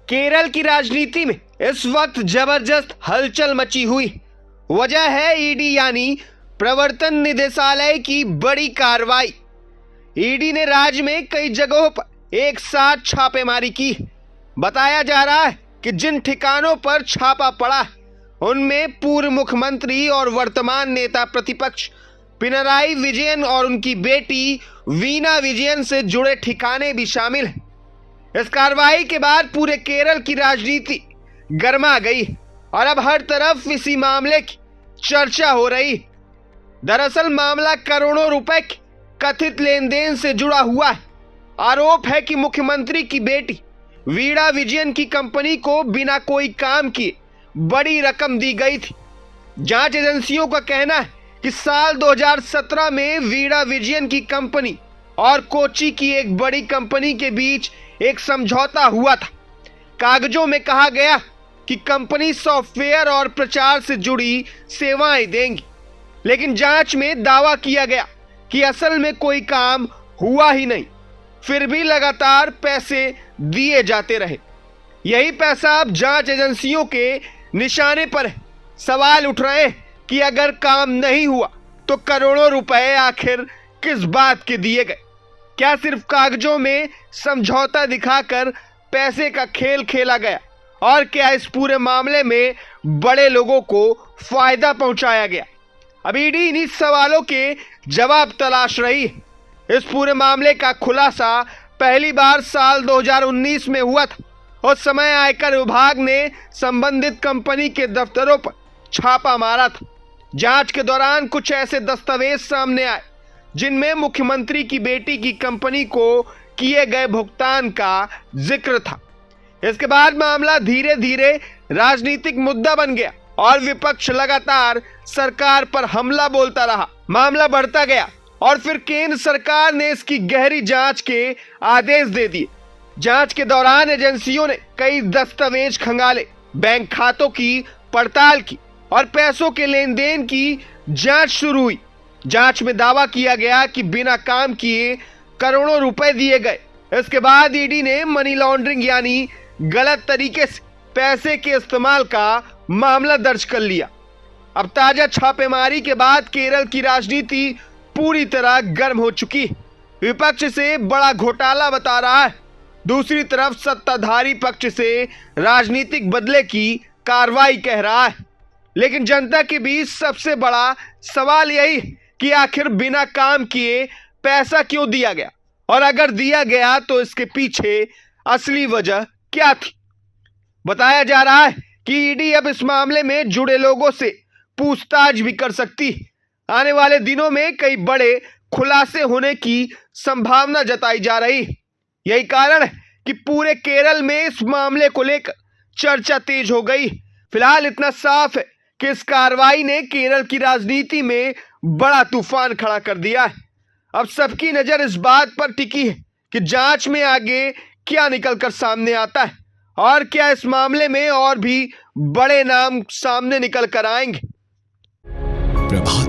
केरल की राजनीति में इस वक्त जबरदस्त हलचल मची हुई। वजह है ईडी यानी प्रवर्तन निदेशालय की बड़ी कार्रवाई। ईडी ने राज्य में कई जगहों पर एक साथ छापेमारी की। बताया जा रहा है कि जिन ठिकानों पर छापा पड़ा है उनमें पूर्व मुख्यमंत्री और वर्तमान नेता प्रतिपक्ष पिनराई विजयन और उनकी बेटी वीना विजयन से जुड़े ठिकाने भी शामिल हैं। इस कार्रवाई के बाद पूरे केरल की राजनीति गर्मा गई और अब हर तरफ इसी मामले की चर्चा हो रही। दरअसल मामला करोड़ों रुपए के कथित लेन देन से जुड़ा हुआ है। आरोप है कि मुख्यमंत्री की बेटी वीणा विजयन की कंपनी को बिना कोई काम किए बड़ी रकम दी गई थी। जांच एजेंसियों का कहना है कि साल 2017 में वीणा विजयन की कंपनी और कोच्चि की एक बड़ी कंपनी के बीच एक समझौता हुआ था। कागजों में कहा गया कि कंपनी सॉफ्टवेयर और प्रचार से जुड़ी सेवाएं देंगी, लेकिन जांच में दावा किया गया कि असल में कोई काम हुआ ही नहीं। फिर भी लगातार पैसे दिए जाते रहे। यही पैसा अब जांच एजेंसियों के निशाने पर है। सवाल उठ रहे हैं कि अगर काम नहीं हुआ तो करोड़ों रुपए आखिर किस बात के दिए गए? क्या सिर्फ कागजों में समझौता दिखाकर पैसे का खेल खेला गया और क्या इस पूरे मामले में बड़े लोगों को फायदा पहुंचाया गया? अब ईडी इन्हीं सवालों के जवाब तलाश रही है। इस पूरे मामले का खुलासा पहली बार साल 2019 में हुआ था। उस समय आयकर विभाग ने संबंधित कंपनी के दफ्तरों पर छापा मारा था। जांच के दौरान कुछ ऐसे दस्तावेज सामने आए जिनमें मुख्यमंत्री की बेटी की कंपनी को किए गए भुगतान का जिक्र था। इसके बाद मामला धीरे धीरे राजनीतिक मुद्दा बन गया और विपक्ष लगातार सरकार पर हमला बोलता रहा। मामला बढ़ता गया और फिर केंद्र सरकार ने इसकी गहरी जांच के आदेश दे दिए। जांच के दौरान एजेंसियों ने कई दस्तावेज खंगाले, बैंक खातों की पड़ताल की और पैसों के लेन देन की जांच शुरू हुई। जांच में दावा किया गया कि बिना काम किए करोड़ों रुपए दिए गए। इसके बाद ईडी ने मनी लॉन्ड्रिंग यानी गलत तरीके से पैसे के इस्तेमाल का मामला दर्ज कर लिया। अब ताजा छापेमारी के बाद केरल की राजनीति पूरी तरह गर्म हो चुकी है। विपक्ष से बड़ा घोटाला बता रहा है, दूसरी तरफ सत्ताधारी पक्ष से राजनीतिक बदले की कार्रवाई कह रहा है। लेकिन जनता के बीच सबसे बड़ा सवाल यही है कि आखिर बिना काम किए पैसा क्यों दिया गया और अगर दिया गया तो इसके पीछे असली वजह क्या थी? बताया जा रहा है कि ईडी अब इस मामले में जुड़े लोगों से पूछताछ भी कर सकती है। आने वाले दिनों में कई बड़े खुलासे होने की संभावना जताई जा रही है। यही कारण है कि पूरे केरल में इस मामले को लेकर चर्चा तेज हो गई। फिलहाल इतना साफ है कि इस कार्रवाई ने केरल की राजनीति में बड़ा तूफान खड़ा कर दिया है। अब सबकी नजर इस बात पर टिकी है कि जांच में आगे क्या निकलकर सामने आता है और क्या इस मामले में और भी बड़े नाम सामने निकल कर आएंगे। प्रभात